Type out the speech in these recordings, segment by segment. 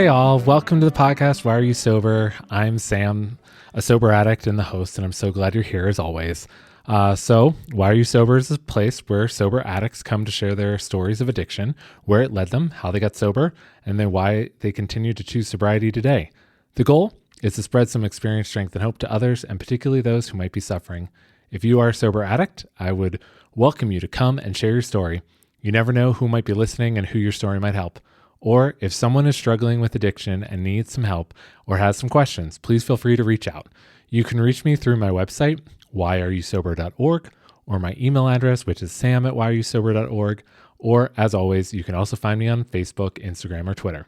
Hey all, welcome to the podcast, Why Are You Sober? I'm Sam, a sober addict and the host, and I'm so glad you're here as always. Why Are You Sober is a place where sober addicts come to share their stories of addiction, where it led them, how they got sober, and then why they continue to choose sobriety today. The goal is to spread some experience, strength, and hope to others, and particularly those who might be suffering. If you are a sober addict, I would welcome you to come and share your story. You never know who might be listening and who your story might help. Or if someone is struggling with addiction and needs some help or has some questions, please feel free to reach out. You can reach me through my website, whyareyousober.org, or my email address, which is sam@whyareyousober.org. Or as always, you can also find me on Facebook, Instagram, or Twitter.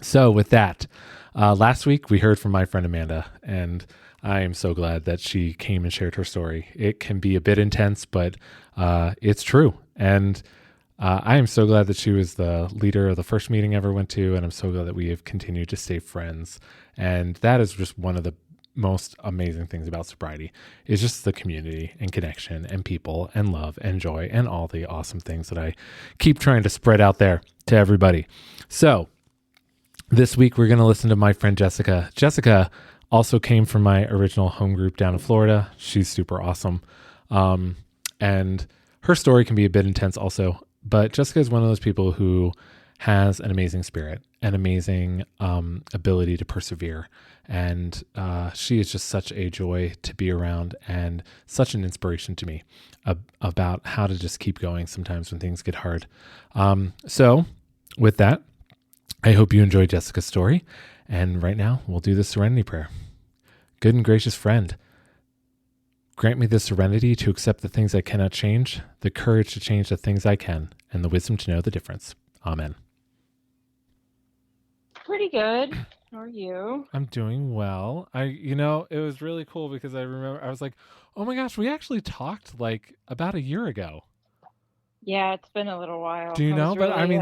So with that, last week we heard from my friend Amanda, and I am so glad that she came and shared her story. It can be a bit intense, but it's true. And I am so glad that she was the leader of the first meeting I ever went to, and I'm so glad that we have continued to stay friends. And that is just one of the most amazing things about sobriety, is just the community and connection and people and love and joy and all the awesome things that I keep trying to spread out there to everybody. So this week we're going to listen to my friend Jessica. Jessica also came from my original home group down in Florida. She's super awesome. And her story can be a bit intense also. But Jessica is one of those people who has an amazing spirit, an amazing ability to persevere. And she is just such a joy to be around and such an inspiration to me about how to just keep going sometimes when things get hard. So with that, I hope you enjoy Jessica's story. And right now we'll do the serenity prayer. Good and gracious friend, grant me the serenity to accept the things I cannot change, the courage to change the things I can, and the wisdom to know the difference. Amen. Pretty good. How are you? I'm doing well. It was really cool because I remember I was like, oh my gosh, we actually talked like about a year ago. Yeah, it's been a little while. Do you I know? was But I really,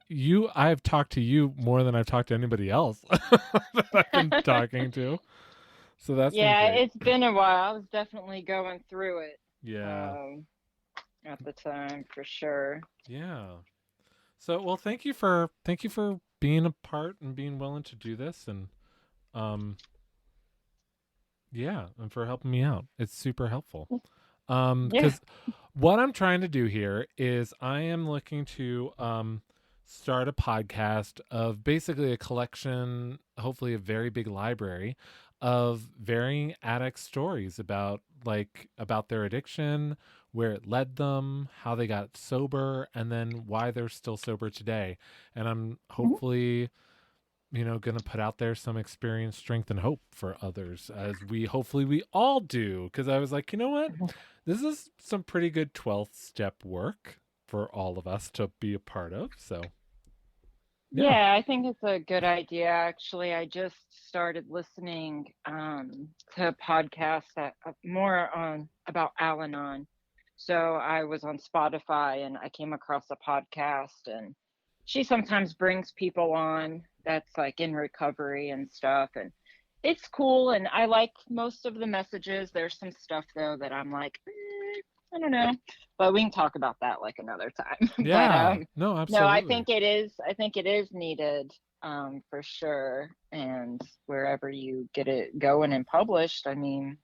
mean, I've talked to you more than I've talked to anybody else that I've been talking to. So that's been yeah, great. it's been a while. I was definitely going through it Yeah. um, at the time for sure. Yeah. So, well, thank you for being a part and being willing to do this, and um, yeah, and for helping me out. It's super helpful. Yeah. Because what I'm trying to do here is I am looking to start a podcast of basically a collection, hopefully a very big library of varying addict stories about their addiction, where it led them, how they got sober, and then why they're still sober today. And I'm Mhm. hopefully going to put out there some experience, strength, and hope for others, as we all do. Because I was like, you know what? This is some pretty good 12th step work for all of us to be a part of. So, yeah. Yeah, I think it's a good idea. Actually, I just started listening to a podcast that more on about Al-Anon. So I was on Spotify and I came across a podcast, and she sometimes brings people on that's like in recovery and stuff, and it's cool, and I like most of the messages. There's some stuff though that I'm like, I don't know, but we can talk about that like another time. But Yeah. No, no, absolutely. I think it is needed for sure. And wherever you get it going and published, I mean,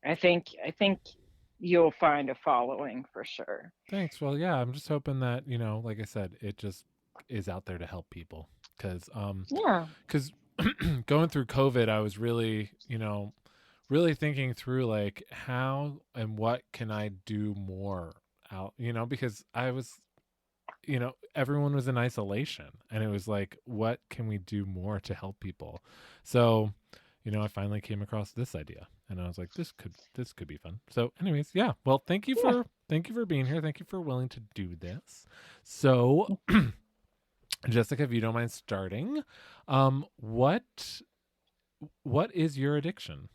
I think you'll find a following for sure. Thanks. Well, yeah, I'm just hoping that, like I said, it just is out there to help people. Yeah. Cause going through COVID, I was really, really thinking through like how and what can I do more out, because I was, everyone was in isolation, and it was like, what can we do more to help people? So, I finally came across this idea, and I was like, this could be fun. So anyways, yeah. Well, Yeah. thank you for being here. Thank you for willing to do this. So Jessica, if you don't mind starting, what is your addiction?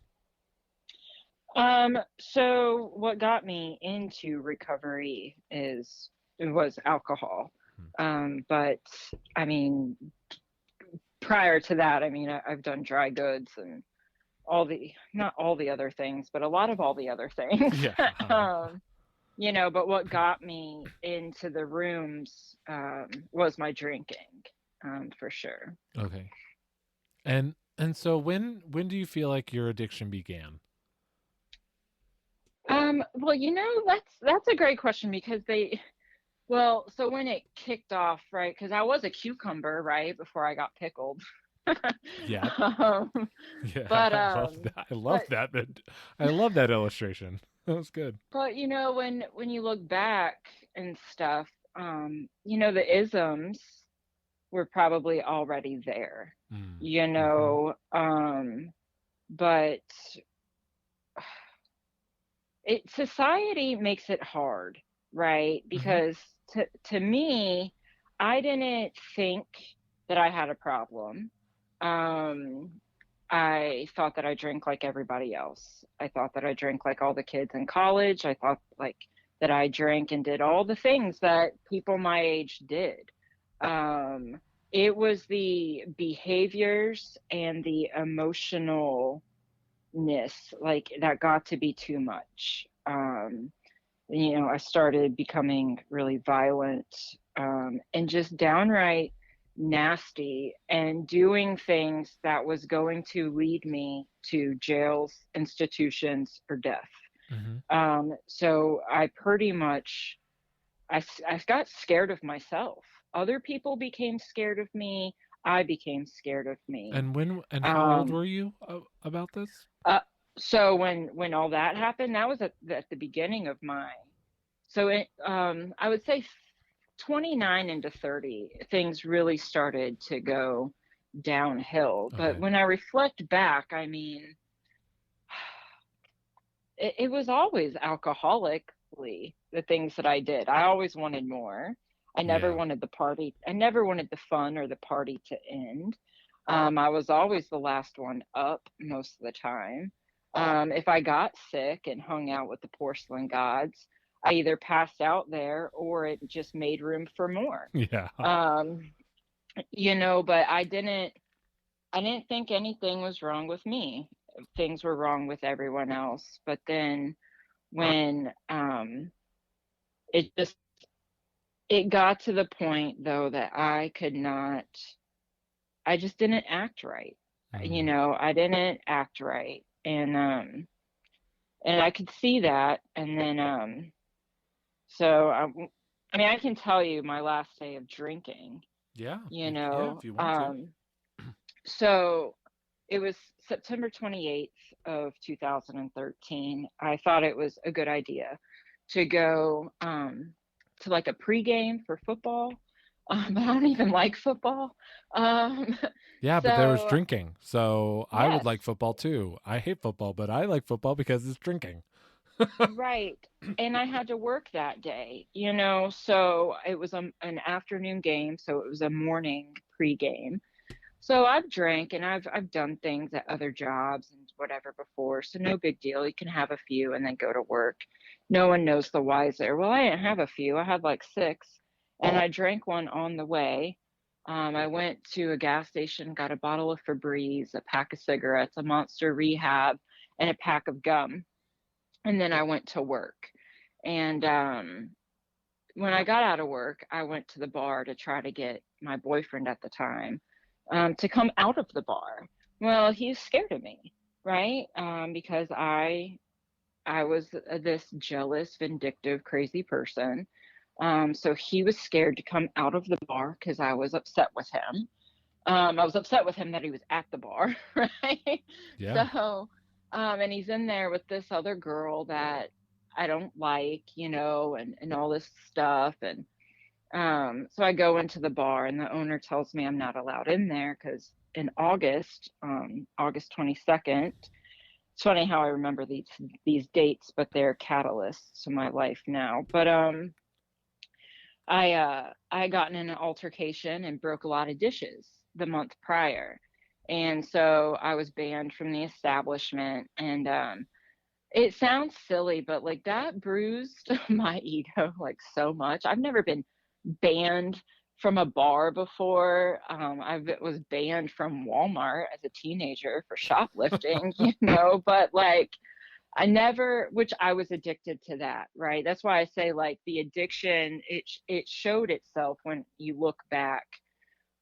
So what got me into recovery is it was alcohol. Hmm. But I mean, prior to that, I mean, I've done dry goods and not all the other things, but a lot of all the other things. Yeah. um, but what got me into the rooms was my drinking. for sure. Okay. And so when do you feel like your addiction began? Well, that's a great question because well, so when it kicked off, right? Because I was a cucumber, right, before I got pickled. Yeah. um, Yeah, but I love that. I love but that. I love that illustration. That was good. but when you look back and stuff, the isms were probably already there, Mm. you Hmm. know, but society makes it hard, right? Hmm. Because to me, I didn't think that I had a problem. Um, I thought that I drank like everybody else. I thought that I drank like all the kids in college. I thought like that I drank and did all the things that people my age did. Um, it was the behaviors and the emotional like that got to be too much. I started becoming really violent, and just downright nasty and doing things that was going to lead me to jails, institutions, or death. Hmm. So I pretty much I got scared of myself. Other people became scared of me. I became scared of me. And how old Um, were you about this? Uh, so when all that happened, that was at the beginning of my. I would say 29 into 30, things really started to go downhill. But Okay. when I reflect back, I mean, it was always alcoholically the things that I did. I always wanted more. I never Yeah. wanted the party. I never wanted the fun or the party to end. I was always the last one up most of the time. If I got sick and hung out with the porcelain gods, I either passed out there or it just made room for more. Yeah. Um, but I didn't think anything was wrong with me. Things were wrong with everyone else. But then when it just it got to the point though that I just didn't act right. Mm. I didn't act right. And I could see that. And then so I mean I can tell you my last day of drinking, Yeah. you Yeah, know. if you want to. So it was September 28th of 2013. I thought it was a good idea to go to like a pregame for football. I don't even like football. Um, Yeah, but there was so drinking. So I would yes, like football too. I hate football, but I like football because it's drinking. right. And I had to work that day. So it was an afternoon game, so it was a morning pregame. So I've drank and I've done things at other jobs and whatever before, so no big deal. You can have a few and then go to work. No one knows the wiser. Well, I didn't have a few. I had like six, and I drank one on the way. I went to a gas station, got a bottle of Febreze, a pack of cigarettes, a Monster Rehab, and a pack of gum, and then I went to work. And when I got out of work, I went to the bar to try to get my boyfriend at the time to come out of the bar. Well, he's scared of me, right? Because I was this jealous, vindictive, crazy person. So he was scared to come out of the bar because I was upset with him. I was upset with him that he was at the bar, right? Yeah. So, and he's in there with this other girl that I don't like, and all this stuff. And so I go into the bar, and the owner tells me I'm not allowed in there because in August, August 22nd, it's funny how I remember these dates, but they're catalysts to my life now. But I got in an altercation and broke a lot of dishes the month prior. And so I was banned from the establishment. And it sounds silly, but like that bruised my ego like so much. I've never been banned from a bar before. I was banned from Walmart as a teenager for shoplifting, but like I never, which I was addicted to that, right? That's why I say like the addiction, it showed itself when you look back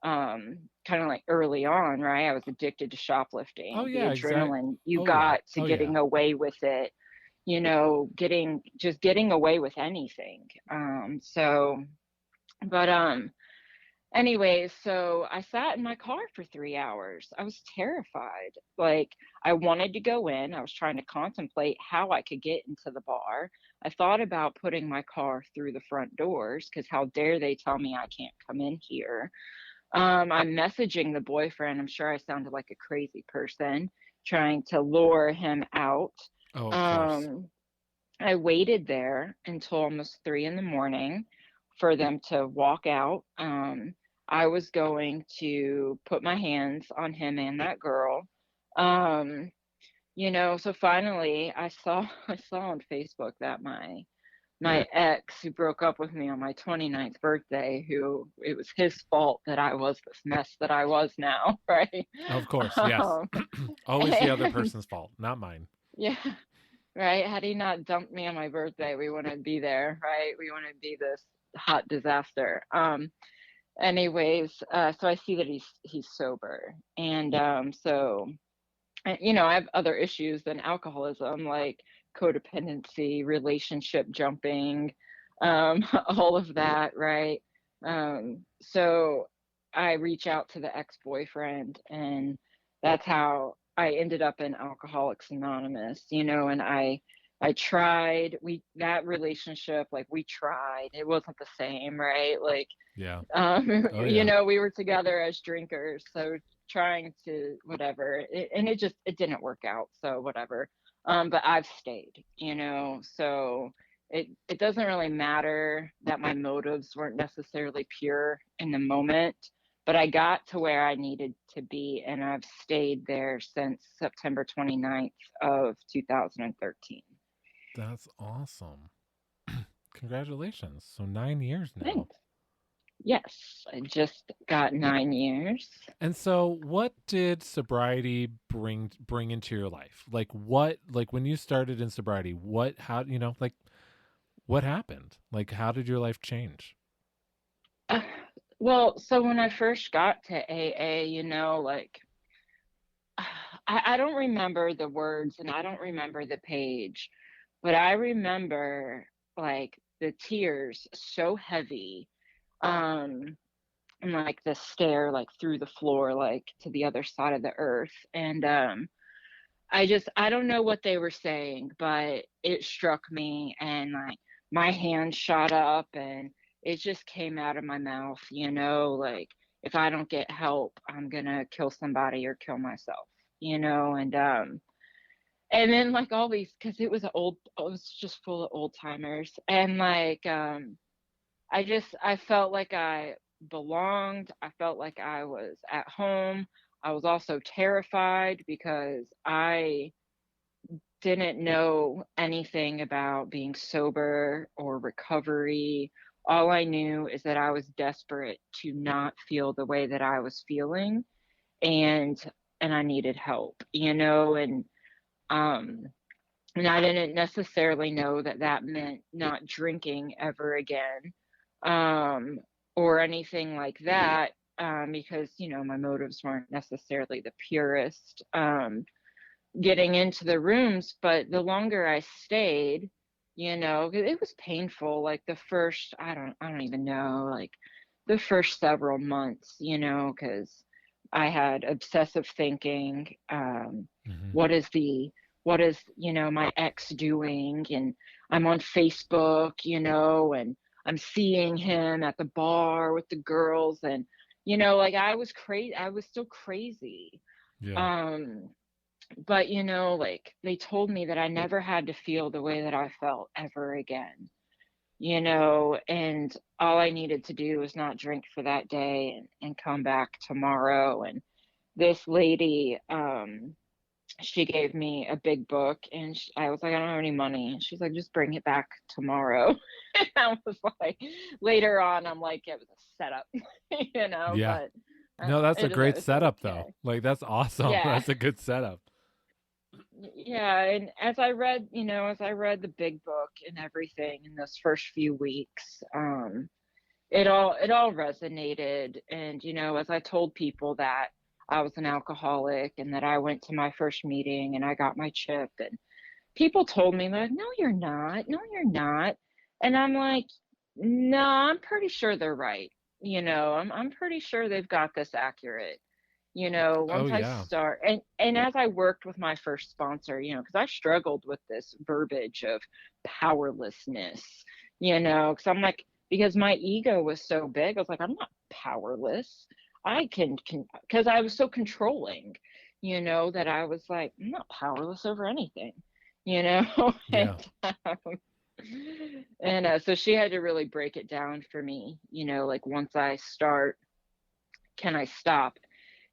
kind of like early on, right? I was addicted to Oh shoplifting, the yeah, exact. adrenaline you Oh yeah. got to Oh yeah. getting away with it, getting away with anything. So, but anyways, so I sat in my car for 3 hours. I was terrified. Like, I wanted to go in. I was trying to contemplate how I could get into the bar. I thought about putting my car through the front doors because how dare they tell me I can't come in here. I'm messaging the boyfriend. I'm sure I sounded like a crazy person trying to lure him out. Oh, of course. Um, I waited there until almost 3 in the morning for them to walk out. I was going to put my hands on him and that girl. Um, so finally I saw on Facebook that my ex who broke up with me on my 29th birthday, who it was his fault that I was this mess that I was now, right? Of course, yes. Um, Always the other and person's fault, not mine. yeah, right. Had he not dumped me on my birthday, we wouldn't be there, right? We wouldn't be this hot disaster. Anyways, so I see that he's sober, and I have other issues than alcoholism, like codependency, relationship jumping, all of that, right? So I reach out to the ex-boyfriend, and that's how I ended up in Alcoholics Anonymous, and I tried, that relationship, like we tried, it wasn't the same, right? Like, Yeah. Oh yeah. we were together as drinkers, so trying to whatever, and it didn't work out, so whatever. But I've stayed, so it doesn't really matter that my motives weren't necessarily pure in the moment, but I got to where I needed to be, and I've stayed there since September 29th of 2013. That's awesome. Congratulations. So 9 years now. Thanks. Yes, I just got 9 years. And so what did sobriety bring into your life? Like when you started in sobriety, how like what happened? Like how did your life change? Uh, Well, so when I first got to AA, like I don't remember the words and I don't remember the page, but I remember like the tears so heavy, um, and like the stare like through the floor, like to the other side of the earth. And I don't know what they were saying, but it struck me, and like my hand shot up and it just came out of my mouth, like if I don't get help, I'm gonna kill somebody or kill myself, and then like all these, because it was just full of old timers, and like I felt like I belonged. I felt like I was at home. I was also terrified because I didn't know anything about being sober or recovery. All I knew is that I was desperate to not feel the way that I was feeling, and I needed help, um and I didn't necessarily know that that meant not drinking ever again, um or anything like that, because my motives weren't necessarily the purest. Getting into the rooms, but the longer I stayed, 'cause it was painful. Like the first, I don't even know, like the first several months, because I had obsessive thinking. Hmm. What is what is, my ex doing? And I'm on Facebook, and I'm seeing him at the bar with the girls, and, like I was crazy. I was still crazy. Yeah. Um, but like they told me that I never had to feel the way that I felt ever again, and all I needed to do was not drink for that day, and come back tomorrow. And this lady, she gave me a big book, and I was like, I don't have any money, and she's like, just bring it back tomorrow. And I was like, later on, I'm like, it was a setup, Yeah. but No, that's a great it's setup though. okay. Like that's awesome. Yeah. That's a good setup. Yeah, and as I read the big book and everything in those first few weeks, it all resonated. And as I told people that I was an alcoholic and that I went to my first meeting and I got my chip, and people told me like, no, you're not. No, you're not. And I'm like, no, I'm pretty sure they're right. I'm pretty sure they've got this accurate. Oh Once I yeah. start, and as I worked with my first sponsor, because I struggled with this verbiage of powerlessness, because I'm like, because my ego was so big, I was like, I'm not powerless. I can, because I was so controlling, that I was like, I'm not powerless over anything, Yeah. um, and so she had to really break it down for me, like once I start, can I stop?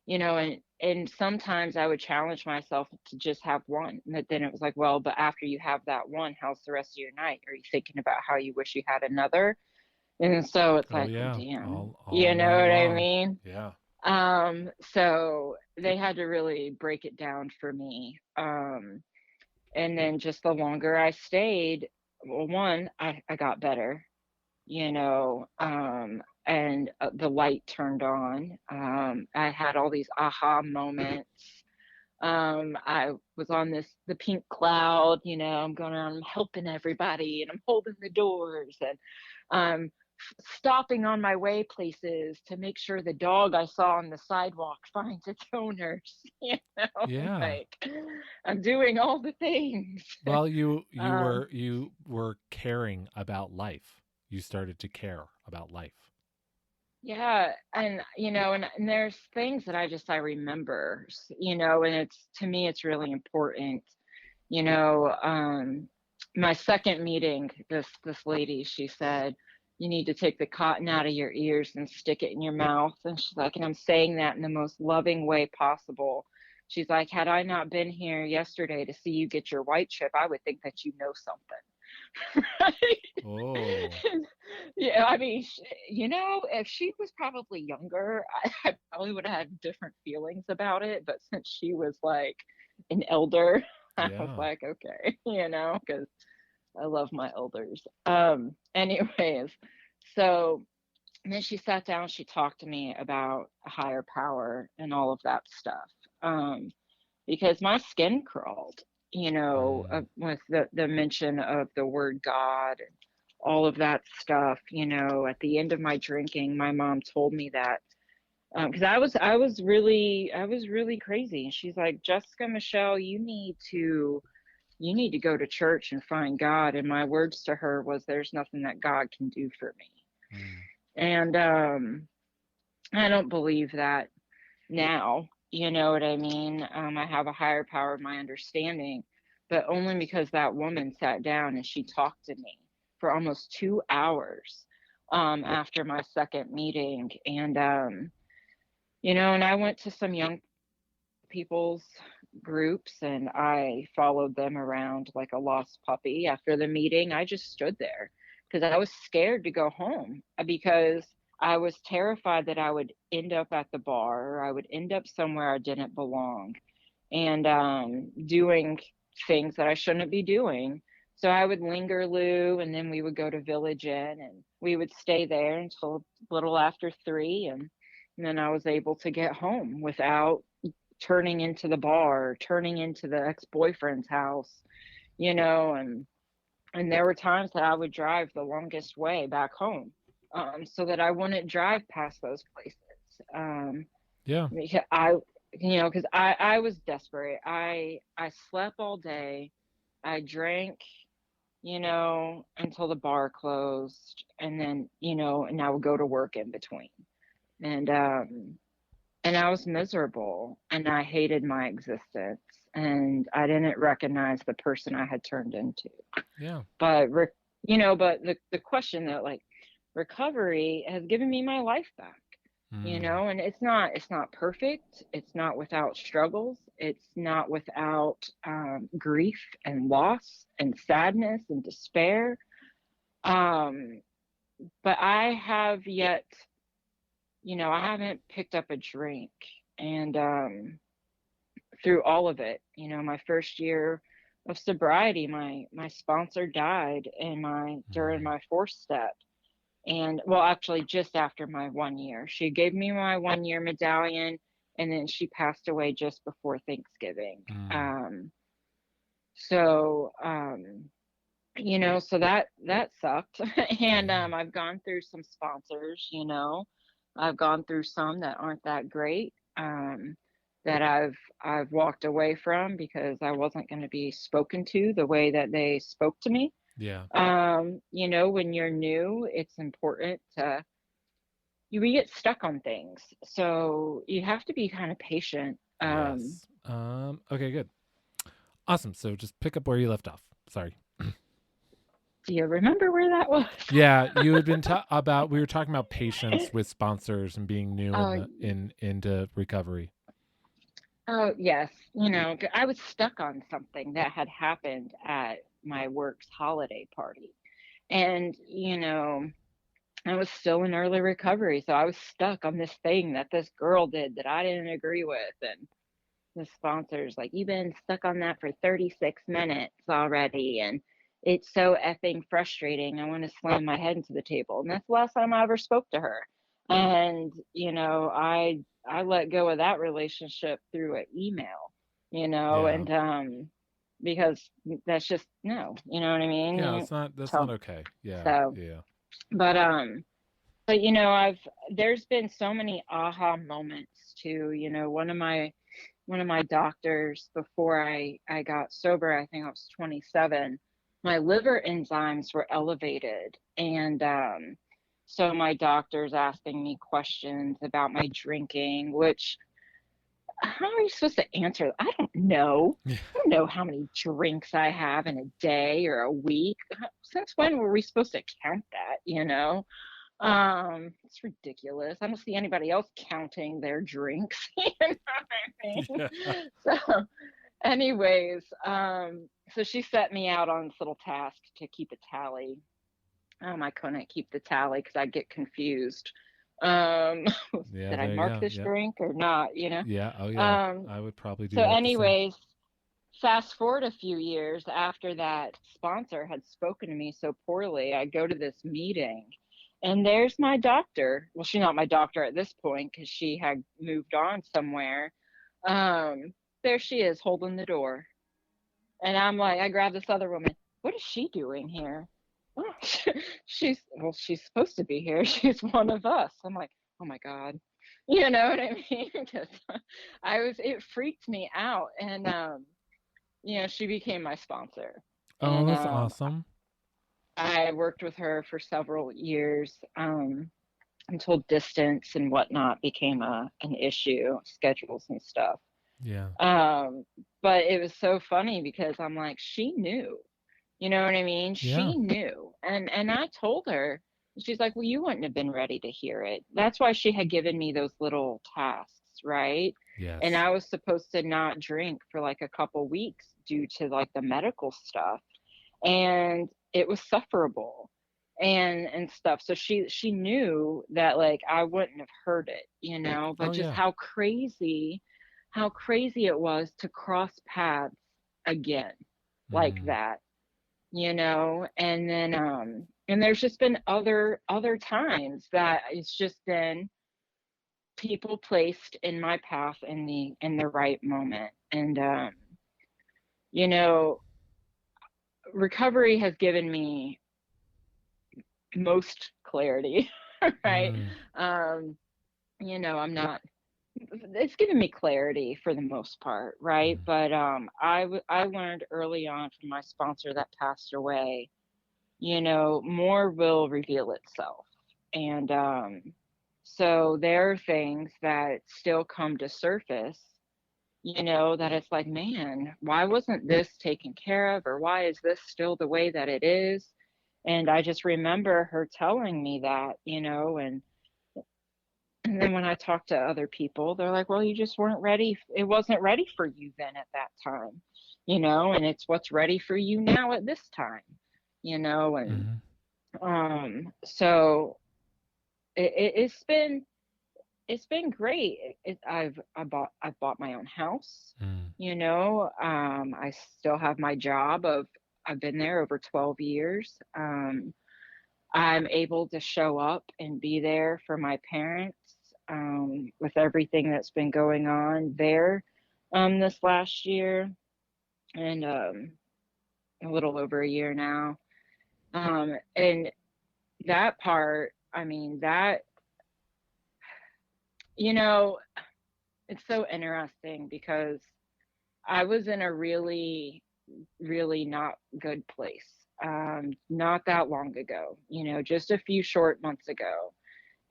And sometimes I would challenge myself to just have one. But then it was like, well, but after you have that one, how's the rest of your night? Are you thinking about how you wish you had another? And so it's Oh like, well, yeah. damn, All you know night what I long. mean? Yeah. So they had to really break it down for me. And then just the longer I stayed, well, one, I got better, and the light turned on. I had all these aha moments. I was on the pink cloud, I'm going around, I'm helping everybody and I'm holding the doors and I'm stopping on my way places to make sure the dog I saw on the sidewalk finds its owners, Yeah. like I'm doing all the things. Well, you um, were caring about life. You started to care about life. Yeah, and and there's things that I remember, and it's to me it's really important. You know, um my second meeting, this lady, she said, you need to take the cotton out of your ears and stick it in your mouth. And she's like, and I'm saying that in the most loving way possible. She's like, had I not been here yesterday to see you get your white chip, I would think that you know something. Right? Oh. Yeah, I mean, if she was probably younger, I probably would have had different feelings about it. But since she was like an elder, I was Yeah. like, okay, because I love my elders. Anyways, so and then she sat down, she talked to me about a higher power and all of that stuff. Because my skin crawled, Mm. with the mention of the word God and all of that stuff. At the end of my drinking, my mom told me that because I was really crazy, and she's like, Jessica Michelle, you need to go to church and find God. And my words to her was, there's nothing that God can do for me. Mm. And I don't believe that now. You know what I mean? I have a higher power of my understanding, but only because that woman sat down and she talked to me for almost 2 hours after my second meeting. And I went to some young people's groups and I followed them around like a lost puppy. After the meeting, I just stood there because I was scared to go home because I was terrified that I would end up at the bar or I would end up somewhere I didn't belong and doing things that I shouldn't be doing. So I would linger, Lou, and then we would go to Village Inn and we would stay there until a little after 3. And then I was able to get home without turning into the bar, turning into the ex-boyfriend's house, and there were times that I would drive the longest way back home, so that I wouldn't drive past those places. Yeah. Because I was desperate. I slept all day. I drank, until the bar closed, and then, and I would go to work in between. And and I was miserable and I hated my existence and I didn't recognize the person I had turned into. Yeah. But but the question that, like, recovery has given me my life back. Mm. And it's not perfect. It's not without struggles. It's not without grief and loss and sadness and despair. Um, but I haven't picked up a drink. And through all of it, my first year of sobriety, my sponsor died in my during Mm. my fourth step. And well, actually, just after my 1 year, she gave me my 1 year medallion, and then she passed away just before Thanksgiving. Mm. So so that sucked. And Yeah. I've gone through some sponsors. I've gone through some that aren't that great. That I've walked away from because I wasn't going to be spoken to the way that they spoke to me. Yeah. When you're new, it's important to we get stuck on things, so you have to be kind of patient. Yes. Okay, good. Awesome. So just pick up where you left off. Sorry. Do you remember where that was? Yeah, you had been about we were talking about patience with sponsors and being new in Oh, the in into recovery. oh yes. I was stuck on something that had happened at my work's holiday party. And, I was still in early recovery, so I was stuck on this thing that this girl did that I didn't agree with. And the sponsors like, you've been stuck on that for 36 minutes already, and it's so effing frustrating. I want to slam my head into the table. And that's the last time I ever spoke to her. And I let go of that relationship through an email, Yeah. and because that's just no, you know what I mean. Yeah, that's not So okay. Yeah. so Yeah. but I've there's been so many aha moments too. One of my doctors, before I got sober, I think I was 27, my liver enzymes were elevated. And so my doctor's asking me questions about my drinking, which, how are you supposed to answer? I don't know. Yeah. I don't know how many drinks I have in a day or a week. Since when were we supposed to count that, it's ridiculous. I don't see anybody else counting their drinks. You know what I mean? Yeah. So, anyways, so she set me out on this little task to keep a tally. I couldn't keep the tally because I'd get confused. Um, Yeah, did I there you mark go. this Yeah. drink or not? Yeah. Oh yeah. Um, I would probably do so, that the same. anyways, fast forward a few years after that sponsor had spoken to me so poorly, I go to this meeting, and there's my doctor. Well, she's not my doctor at this point because she had moved on somewhere. There she is holding the door. And I'm like, I grab this other woman. What is she doing here? Oh, she's supposed to be here. She's one of us. I'm like, oh my God. You know what I mean? Because it freaked me out. And, she became my sponsor. Oh, And that's awesome. I worked with her for several years, until distance and whatnot became an issue, schedules and stuff. Yeah. Um, but it was so funny because I'm like, she knew, you know what I mean? Yeah. She knew. And I told her, she's like, well, you wouldn't have been ready to hear it. That's why she had given me those little tasks, right? And Yes. I was supposed to not drink for like a couple weeks due to like the medical stuff. And it was sufferable and stuff. So she knew that like I wouldn't have heard it, but Oh just yeah. how crazy it was to cross paths again like Mm. that, and then and there's just been other times that it's just been people placed in my path in the right moment. And you know recovery has given me most clarity. Right. Mm. um I'm not It's given me clarity for the most part, right? Mm. But I learned early on from my sponsor that passed away, more will reveal itself. And so there are things that still come to surface, that it's like, man, why wasn't this taken care of? Or why is this still the way that it is? And I just remember her telling me that, and then when I talk to other people, they're like, well, you just weren't ready. It wasn't ready for you then at that time, and it's what's ready for you now at this time, and Mm. so it's been great. I've bought my own house, Mm. I still have my job of I've been there over 12 years. I'm able to show up and be there for my parents, with everything that's been going on there, this last year, and a little over a year now. And that part, I mean, that, you know, it's so interesting because I was in a really, really not good place, not that long ago, just a few short months ago.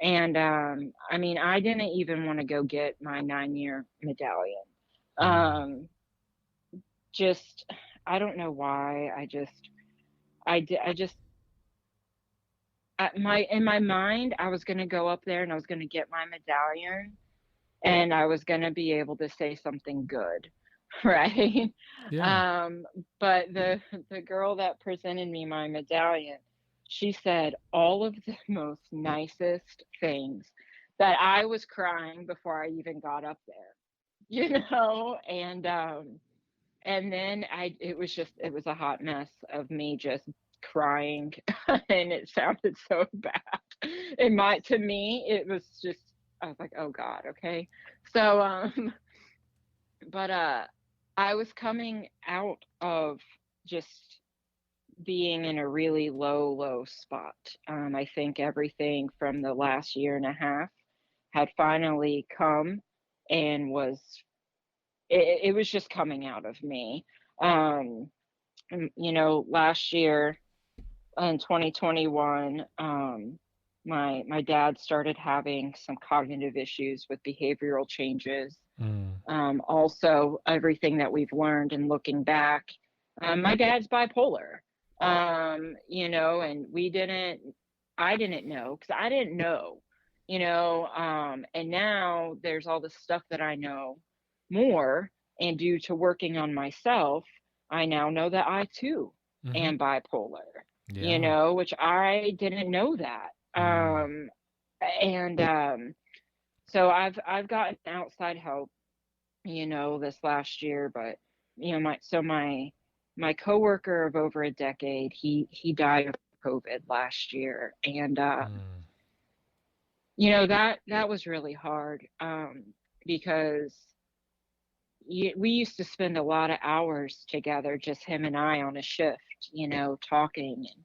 And I mean, I didn't even want to go get my 9-year medallion. Mm. Um, just, I don't know why. I just, in my mind, I was going to go up there and I was going to get my medallion and I was going to be able to say something good, right? Yeah. Um, but the girl that presented me my medallion, she said all of the most nicest things that I was crying before I even got up there, and then it was a hot mess of me just crying, and it sounded so bad. To me, it was just, I was like, oh God, okay. So, but I was coming out of just being in a really low spot. I think everything from the last year and a half had finally come and it was just coming out of me. Um, last year in 2021, my dad started having some cognitive issues with behavioral changes. Mm. Also, everything that we've learned and looking back, my dad's bipolar. And I didn't know because I didn't know, and now there's all this stuff that I know more, and due to working on myself, I now know that I too Mm-hmm. am bipolar, Yeah. which I didn't know that. Mm. And So I've gotten outside help, this last year, but my coworker of over a decade, he died of COVID last year, and Mm. that was really hard, because we used to spend a lot of hours together, just him and I on a shift, talking. And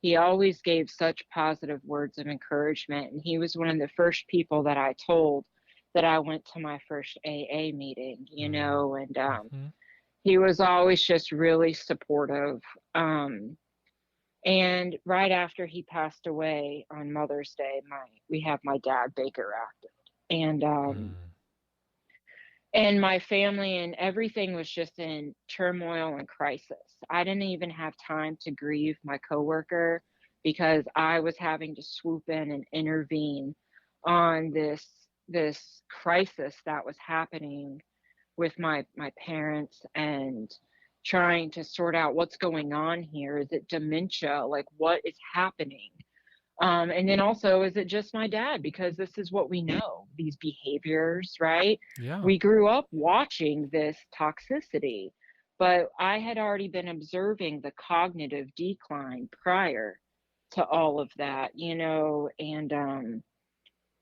he always gave such positive words of encouragement. And he was one of the first people that I told that I went to my first AA meeting, Mm. and Mm-hmm. he was always just really supportive. Um, and right after he passed away on Mother's Day, we have my dad Baker acted. And Mm. and my family and everything was just in turmoil and crisis. I didn't even have time to grieve my coworker because I was having to swoop in and intervene on this crisis that was happening with my parents, and trying to sort out what's going on here. Is it dementia? Like, what is happening? And then also, is it just my dad? Because this is what we know, these behaviors, right? Yeah. We grew up watching this toxicity, but I had already been observing the cognitive decline prior to all of that, and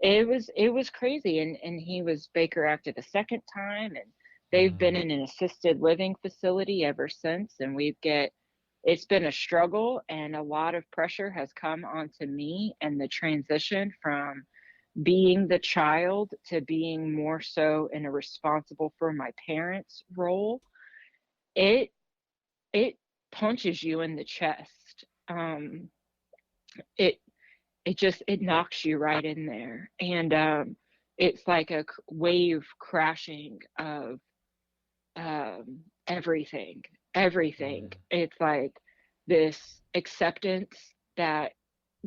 it was crazy. And he was Baker acted a second time, and they've been Mm. in an assisted living facility ever since. And it's been a struggle, and a lot of pressure has come onto me, and the transition from being the child to being more so in a responsible for my parents role. It it punches you in the chest. It it just it knocks you right in there, and it's like a wave crashing of everything. Everything. Mm. It's like this acceptance that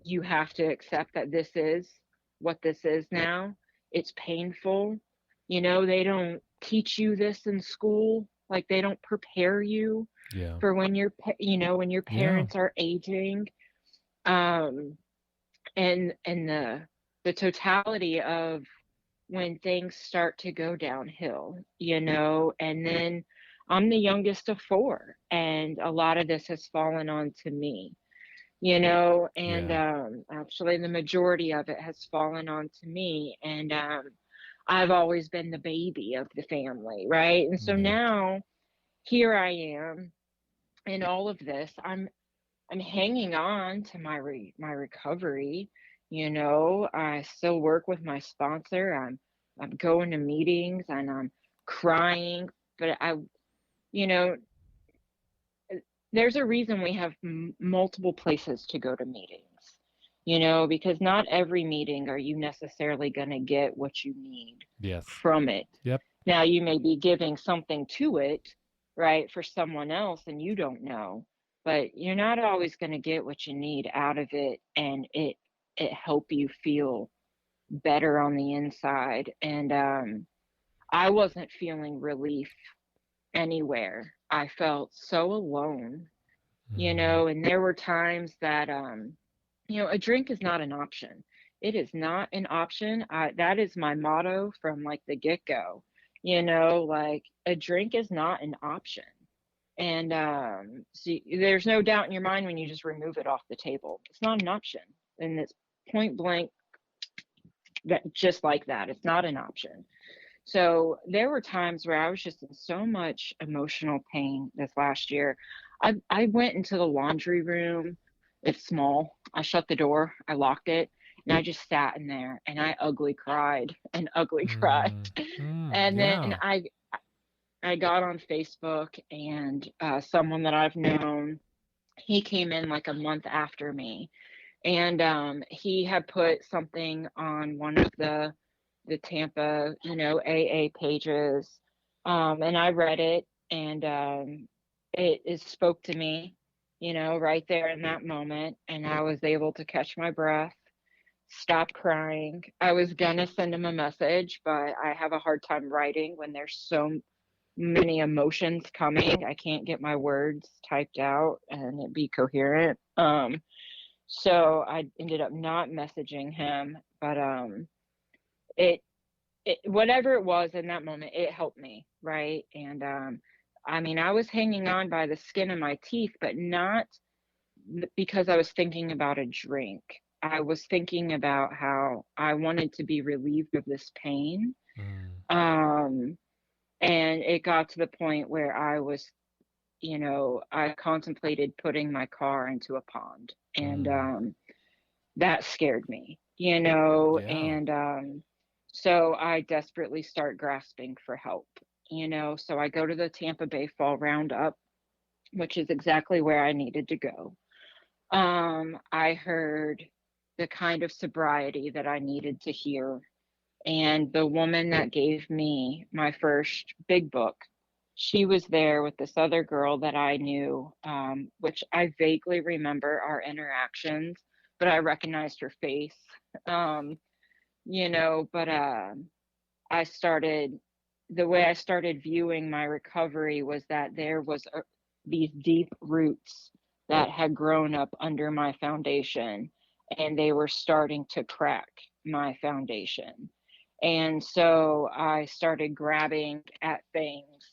you have to accept that this is what this is now. It's painful. They don't teach you this in school. Like, they don't prepare you Yeah. for when your Yeah. parents are aging. Um, and the totality of when things start to go downhill, and then I'm the youngest of four, and a lot of this has fallen on to me. and Yeah. actually the majority of it has fallen onto me. And I've always been the baby of the family, right? And so Yeah. now here I am in all of this. I'm hanging on to my recovery. I still work with my sponsor. I'm going to meetings and I'm crying, but you know, there's a reason we have multiple places to go to meetings. Because not every meeting are you necessarily going to get what you need Yes. from it. Yep. Now, you may be giving something to it, right, for someone else, and you don't know, but you're not always going to get what you need out of it, and it help you feel better on the inside. And I wasn't feeling relief anywhere. I felt so alone, Mm. and there were times that a drink is not an option. It is not an option. That is my motto from like the get-go. Like a drink is not an option. And see, there's no doubt in your mind when you just remove it off the table. It's not an option. And it's point blank, that just like that. It's not an option. So there were times where I was just in so much emotional pain this last year. I went into the laundry room. It's small. I shut the door, I locked it, and I just sat in there and I ugly cried and ugly cried. Mm. Mm. And then Yeah. I got on Facebook, and someone that I've known, he came in like a month after me, and he had put something on one of the Tampa, AA pages. And I read it, and it spoke to me, right there in that moment. And I was able to catch my breath, stop crying. I was gonna send him a message, but I have a hard time writing when there's so many emotions coming. I can't get my words typed out and it be coherent. So I ended up not messaging him, but it whatever it was in that moment, it helped me, right? And I mean, I was hanging on by the skin of my teeth, but not because I was thinking about a drink. I was thinking about how I wanted to be relieved of this pain. Mm. Um, and it got to the point where I contemplated putting my car into a pond. And Mm. that scared me, Yeah. and so I desperately start grasping for help, so I go to the Tampa Bay Fall Roundup, which is exactly where I needed to go. I heard the kind of sobriety that I needed to hear, and the woman that gave me my first big book, she was there with this other girl that I knew, which I vaguely remember our interactions, but I recognized her face. Um, but I started, the way I started viewing my recovery was that there was these deep roots that had grown up under my foundation, and they were starting to crack my foundation. And so I started grabbing at things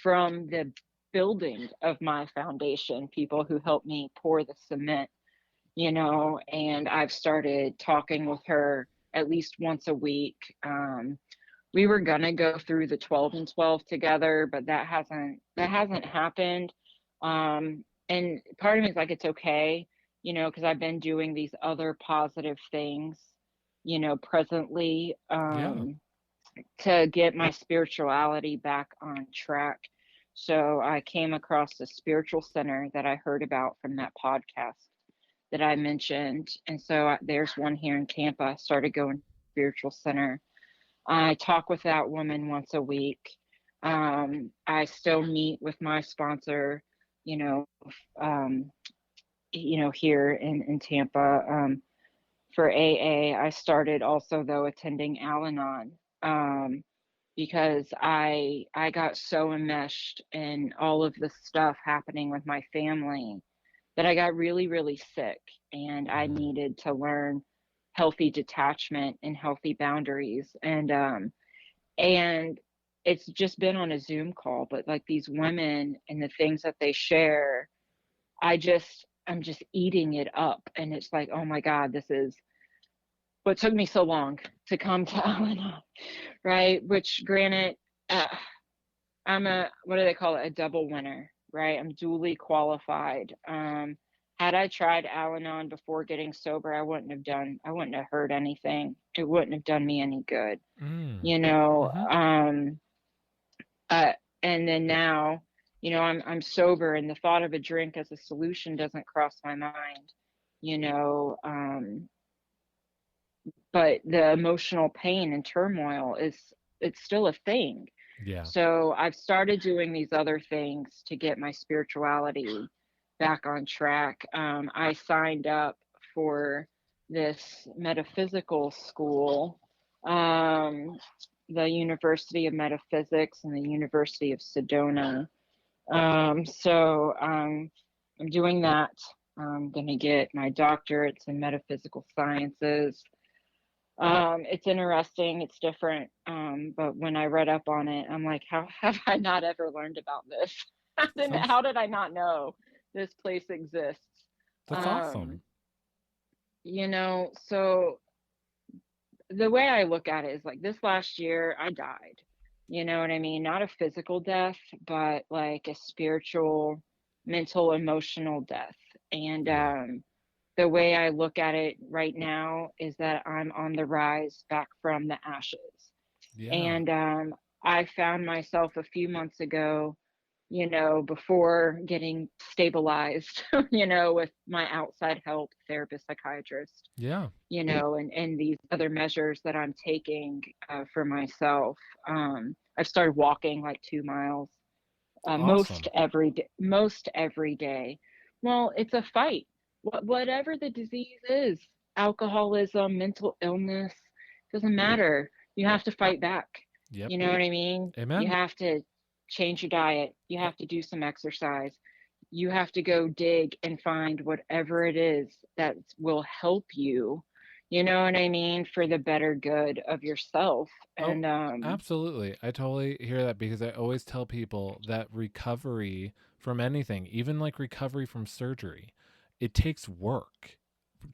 from the building of my foundation, people who helped me pour the cement, and I've started talking with her at least once a week. We were gonna go through the 12 and 12 together, but that hasn't happened. And part of me is like, it's okay, because I've been doing these other positive things, presently, Yeah. to get my spirituality back on track. So I came across a spiritual center that I heard about from that podcast that I mentioned. And so there's one here in Tampa. I started going to spiritual center. I talk with that woman once a week. I still meet with my sponsor, you know, um, here in Tampa, for AA. I started also though attending Al-Anon, because I got so enmeshed in all of the stuff happening with my family that I got really, really sick, and I Mm. needed to learn healthy detachment and healthy boundaries. And it's just been on a Zoom call, but like these women and the things that they share, I just I'm just eating it up. And it's like, oh my God, this is what took me so long to come to Al-Anon, right? Which granted, uh, I'm a, what do they call it? A double winner, right? I'm duly qualified. Had I tried Al-Anon before getting sober, I wouldn't have heard anything. It wouldn't have done me any good, Mm. you know. Mm-hmm. Uh, and then now, I'm sober, and the thought of a drink as a solution doesn't cross my mind, you know. But the emotional pain and turmoil it's still a thing. Yeah. So I've started doing these other things to get my spirituality back on track. I signed up for this metaphysical school, um, the University of Metaphysics and the University of Sedona. So I'm doing that. I'm going to get my doctorates in metaphysical sciences. It's interesting, it's different. But when I read up on it, I'm like, how have I not ever learned about this? Sounds How did I not know this place exists? that's awesome. Um, so the way I look at it is like this last year I died. You know what I mean? Not a physical death, but like a spiritual, mental, emotional death. And Yeah. the way I look at it right now is that I'm on the rise back from the ashes. Yeah. And I found myself a few months ago, before getting stabilized, with my outside help, therapist, psychiatrist, Yeah. and these other measures that I'm taking for myself. I've started walking like 2 miles Awesome. most every day. Well, it's a fight. Whatever the disease is, alcoholism, mental illness, doesn't matter. You have to fight back. Yep. You know what I mean? You Amen. have to change your diet. You Yep. have to do some exercise. You have to go dig and find whatever it is that will help you. You know what I mean? For the better good of yourself. Oh, And absolutely. I totally hear that because I always tell people that recovery from anything, even like recovery from surgery, it takes work.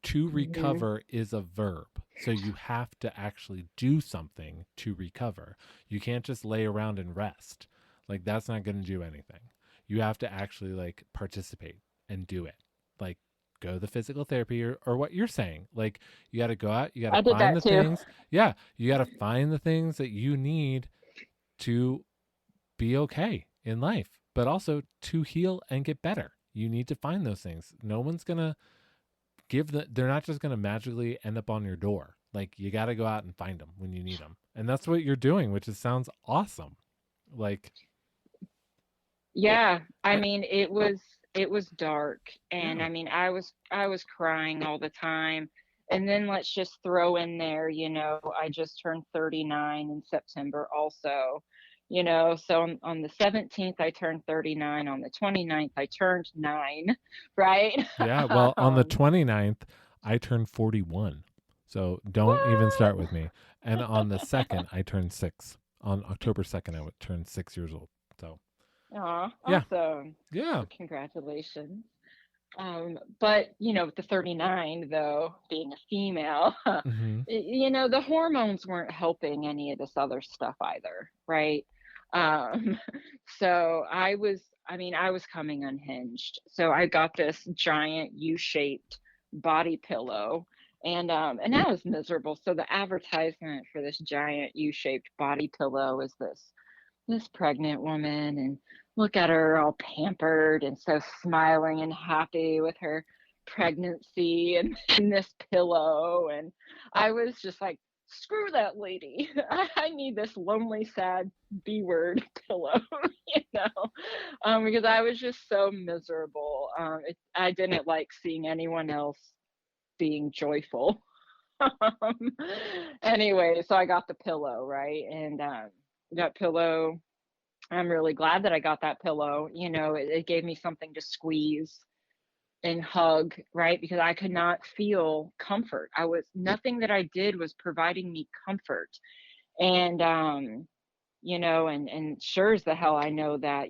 To mhm. recover is a verb. So you have to actually do something to recover. You can't just lay around and rest. Like that's not going to do anything. You have to actually like participate and do it. Like go to the physical therapy or what you're saying. Like you got to go out, you got to I did find that the too. things. Yeah, you got to find the things that you need to be okay in life, but also to heal and get better. You need to find those things. No one's going to they're not just going to magically end up on your door. Like you got to go out and find them when you need them. And that's what you're doing, which is sounds awesome. Like Yeah, I I, mean, it was dark, and yeah. I mean, I was crying all the time. And then let's just throw in there, I just turned 39 in September also. So on the 17th I turned 39, on the 29th I turned 9, right? Yeah, well, on the um 29th I turned 41. So don't even start what? with me. And on the 2nd I turned 6. On October 2nd I would turn 6 years old. So, Aw, yeah. awesome. Yeah. Well, congratulations. But the 39 though, being a female, Mhm. the hormones weren't helping any of this other stuff either, right? Um, so I was coming unhinged. So I got this giant U-shaped body pillow, and I was miserable. So the advertisement for this giant U-shaped body pillow is this pregnant woman, and look at her all pampered and so smiling and happy with her pregnancy and this pillow. And I was just like, screw that lady. I need this lonely, sad B word pillow, because I was just so miserable. I didn't like seeing anyone else being joyful. um, anyway, so I got the pillow, right? And that pillow, I'm really glad that I got that pillow. It gave me something to squeeze and hug, right? Because I could not feel comfort. Nothing that I did was providing me comfort. And, and sure as the hell I know that,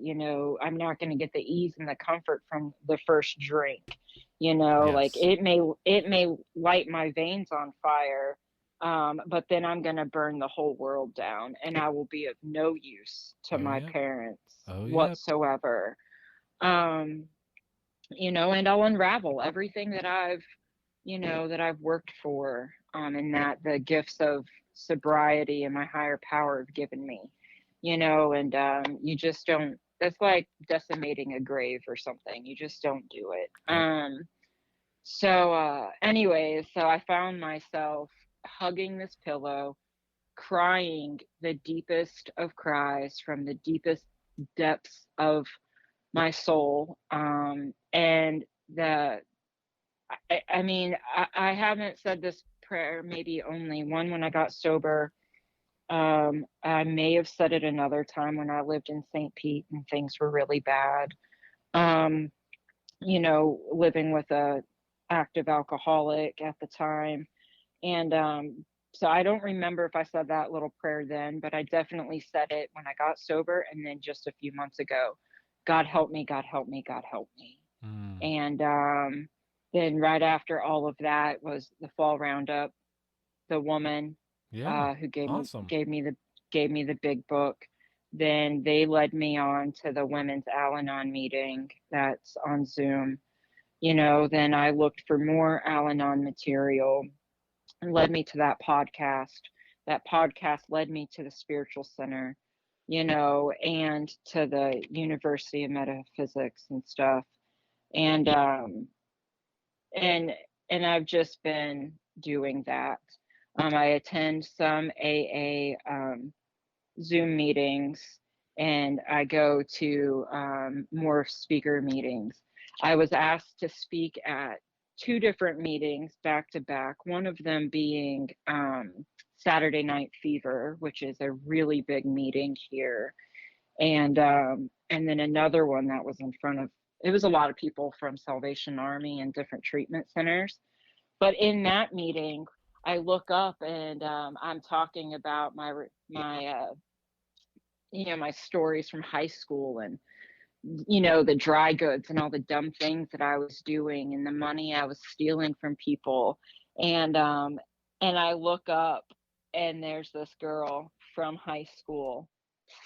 I'm not going to get the ease and the comfort from the first drink. Like Yes. it may light my veins on fire, but then I'm going to burn the whole world down and I will be of no use to Oh, my yep. parents Oh, yep. whatsoever. um and I'll unravel everything that I've worked for, and that the gifts of sobriety and my higher power have given me, and you just don't, that's like decimating a grave or something. You just don't do it. Yep. Anyways, so I found myself hugging this pillow, crying the deepest of cries from the deepest depths of my soul. And the I mean, I haven't said this prayer, maybe only one when I got sober. I may have said it another time when I lived in St. Pete and things were really bad. Um, Living with a active alcoholic at the time. And so I don't remember if I said that little prayer then, but I definitely said it when I got sober and then just a few months ago. God help me, God help me, God help me. Mm. And then right after all of that was the fall roundup. The woman Yeah. who gave me Awesome. gave me the gave me the big book. Then they led me on to the women's Al-Anon meeting that's on Zoom. Then I looked for more Al-Anon material and led me to that podcast. That podcast led me to the spiritual center, and to the University of Metaphysics and stuff. And and and I've just been doing that. I attend some AA Zoom meetings, and I go to more speaker meetings. I was asked to speak at two different meetings back to back, one of them being Saturday Night Fever, which is a really big meeting here. And then another one that was in front of, it was a lot of people from Salvation Army and different treatment centers. But in that meeting, I look up and I'm talking about my stories from high school, and the dry goods and all the dumb things that I was doing and the money I was stealing from people. And I look up and there's this girl from high school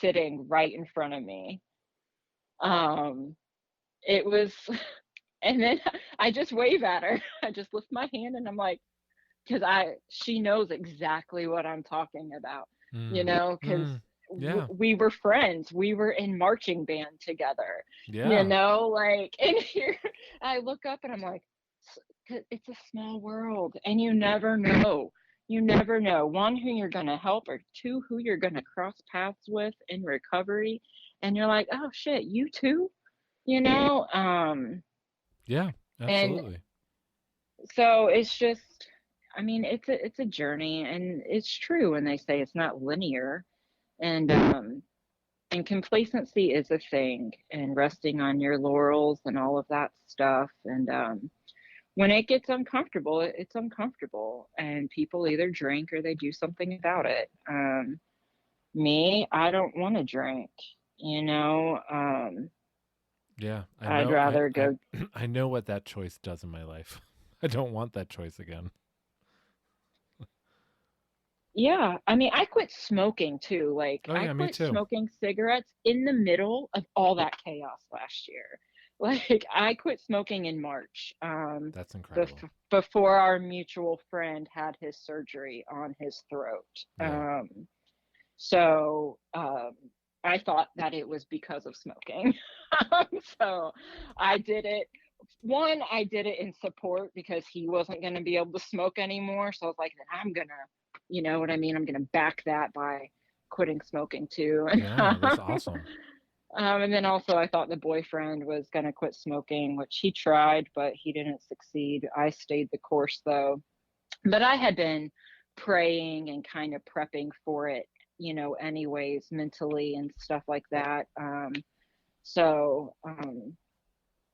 sitting right in front of me. Um it was and then I just wave at her. I just lift my hand and I'm like, because she knows exactly what I'm talking about, Mm. because Mm. Yeah. we were friends. We were in marching band together, Yeah. like, and here I look up and I'm like, it's a small world and you never know. You never know, one, who you're going to help, or two, who you're going to cross paths with in recovery. And you're like, oh shit, you too, you know? Yeah. And Absolutely. so it's just, I mean, it's a journey, and it's true when they say it's not linear. And um and complacency is a thing, and resting on your laurels and all of that stuff. And when it gets uncomfortable, it's uncomfortable, and people either drink or they do something about it. Me, I don't want to drink, you know Yeah. I I'd know. I. rather I. go. I know what that choice does in my life. I don't want that choice again. Yeah, I mean, I quit smoking too. Like, Oh I yeah. Me quit too. smoking cigarettes in the middle of all that chaos last year. Like, I quit smoking in March, That's incredible. before our mutual friend had his surgery on his throat. Yeah. So I thought that it was because of smoking. So I did it. One, I did it in support because he wasn't going to be able to smoke anymore. So I was like, then I'm going to, you know what I mean? I'm going to back that by quitting smoking too. Yeah. That's awesome. And then also, I thought the boyfriend was going to quit smoking, which he tried, but he didn't succeed. I stayed the course though. But I had been praying and kind of prepping for it, anyways, mentally and stuff like that. So,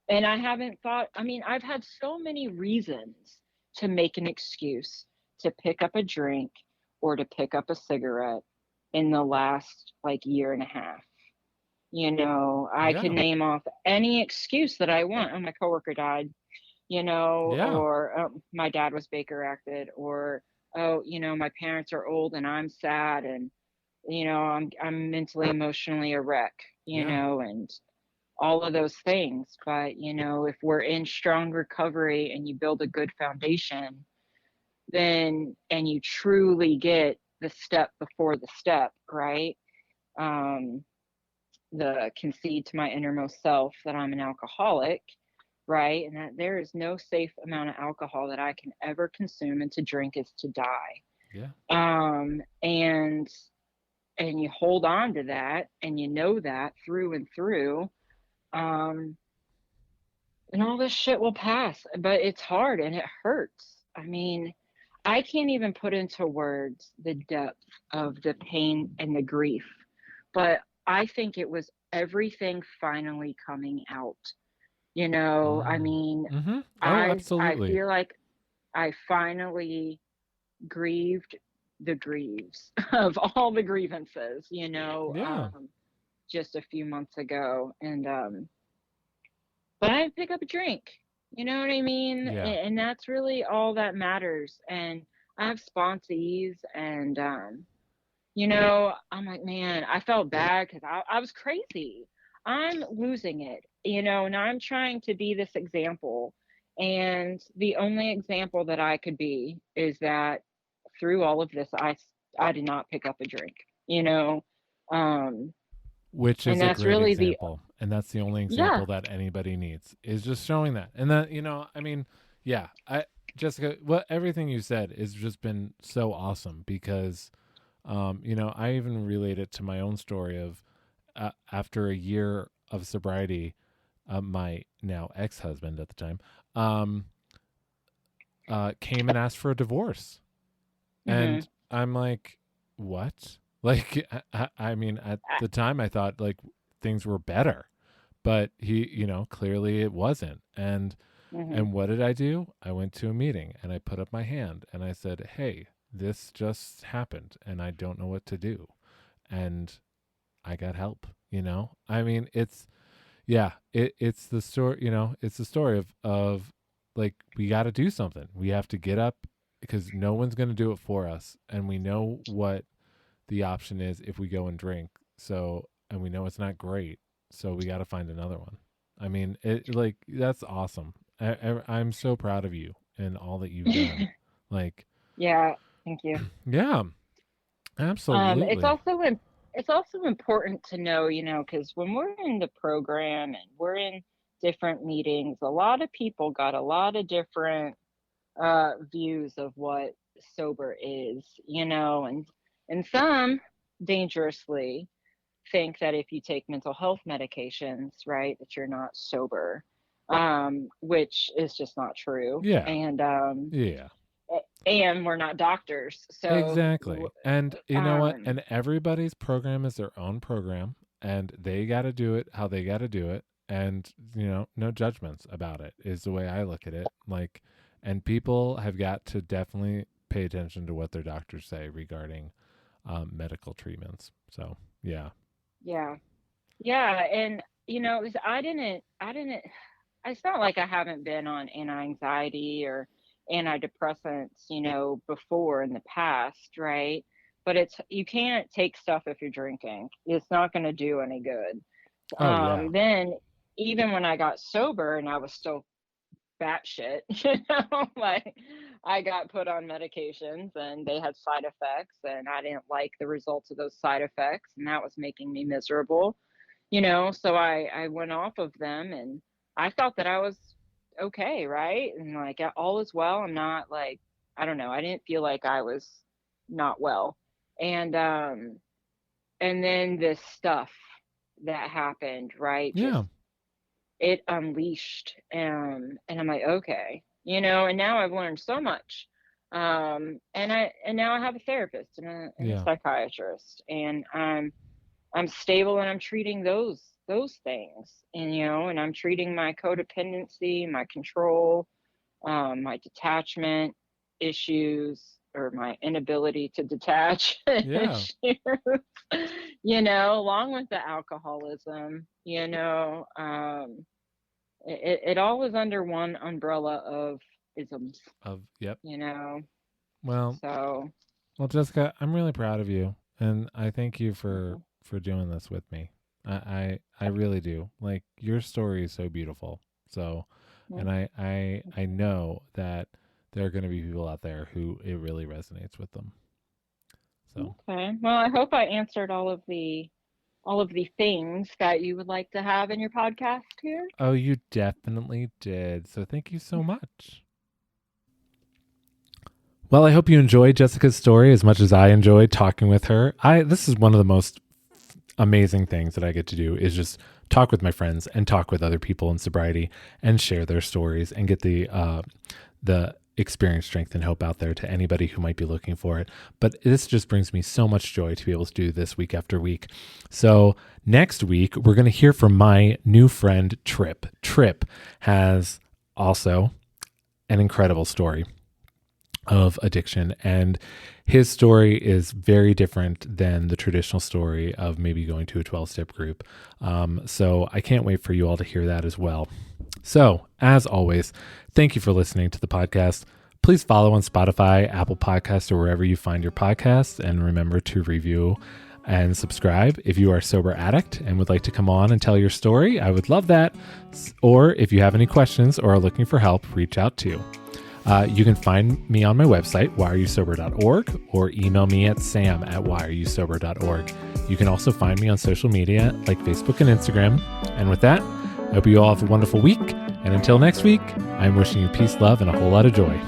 and I haven't thought, I mean, I've had so many reasons to make an excuse to pick up a drink or to pick up a cigarette in the last like year and a half. I could Yeah. name off any excuse that I want. Oh, my coworker died. Yeah. or my dad was Baker acted, or oh, my parents are old and I'm sad, and I'm mentally emotionally a wreck, Yeah. and all of those things. But if we're in strong recovery and you build a good foundation, then and you truly get the step before the step, right? um the concede to my innermost self that I'm an alcoholic, right? And that there is no safe amount of alcohol that I can ever consume, and to drink is to die. Yeah. And you hold on to that, and that through and through. um and all this shit will pass, but it's hard and it hurts. I mean, I can't even put into words the depth of the pain and the grief, but I think it was everything finally coming out. I Mm. mean, Mm-hmm. Oh, I absolutely. feel like I finally grieved the grieves of all the grievances, Yeah. just a few months ago. And but I pick up a drink. You know what I mean? Yeah. And that's really all that matters. And I have sponsees, and I'm like, man, I felt bad because I was crazy. I'm losing it, and I'm trying to be this example. And the only example that I could be is that through all of this, I did not pick up a drink, you know? Um, Which and is a that's great really the, example. And that's the only yeah. example that anybody needs is just showing that. And that, I mean, yeah, Jessica, what everything you said has just been so awesome because, I even relate it to my own story of after a year of sobriety, my now ex husband at the time, um, came and asked for a divorce. Hmm. And I'm like, what? Like, I mean, at the time I thought like things were better, but he, clearly it wasn't. Hmm. And what did I do? I went to a meeting and I put up my hand and I said, hey, this just happened and I don't know what to do. And I got help, I mean, it's the story, it's the story of like we got to do something. We have to get up because no one's going to do it for us, and we know what the option is if we go and drink. So, and we know it's not great, so we got to find another one. I mean, it like that's awesome. I'm so proud of you and all that you've done. Like, Yeah, thank you. yeah, It's absolutely. also it's also important to know, because when we're in the program and we're in different meetings, a lot of people got a lot of different views of what sober is, and some dangerously think that if you take mental health medications, right, that you're not sober, which is just not true. Yeah, And yeah. we're not doctors, so Exactly. And you know what? um And everybody's program is their own program and they got to do it how they got to do it. And, no judgments about it is the way I look at it. Like, and people have got to definitely pay attention to what their doctors say regarding medical treatments. So, yeah. yeah. Yeah, and it's not like I haven't been on anti-anxiety or antidepressants, before in the past, right? But you can't take stuff if you're drinking. It's not going to do any good. Oh, yeah. Then even when I got sober and I was still batshit, like I got put on medications and they had side effects, and I didn't like the results of those side effects, and that was making me miserable. So I went off of them, and I thought that I was okay, right? And like all is well. I'm not like, I don't know, I didn't feel like I was not well. And um and then this stuff that happened, right, just Yeah. it unleashed. And I'm like, okay, and now I've learned so much. And now I have a therapist and a Yeah. psychiatrist, and I'm stable, and I'm treating those things, and I'm treating my codependency, my control, my detachment issues, or my inability to detach Yeah. issues, along with the alcoholism, it all is under one umbrella of isms, Yep. you know. Well, So Jessica, I'm really proud of you, and I thank you mhm, for doing this with me. I really do. Like, your story is so beautiful. So, and mhm. I know that there are going to be people out there who it really resonates with them. So, Okay. Well, I hope I answered all of the things that you would like to have in your podcast here. oh, you definitely did. So, thank you so much. Well, I hope you enjoyed Jessica's story as much as I enjoyed talking with her. This is one of the most amazing things that I get to do is just talk with my friends and talk with other people in sobriety and share their stories and get the experience, strength, and hope out there to anybody who might be looking for it. But this just brings me so much joy to be able to do this week after week. So next week, we're going to hear from my new friend, Trip. Trip has also an incredible story of addiction, and his story is very different than the traditional story of maybe going to a 12-step group. So I can't wait for you all to hear that as well. So, as always, thank you for listening to the podcast. Please follow on Spotify, Apple Podcasts, or wherever you find your podcasts, and remember to review and subscribe. If you are a sober addict and would like to come on and tell your story, I would love that. Or if you have any questions or are looking for help, reach out to. You can find me on my website, whyareyousober.org, or email me at sam@whyareyousober.org. You can also find me on social media like Facebook and Instagram. And with that, I hope you all have a wonderful week. And until next week, I'm wishing you peace, love, and a whole lot of joy.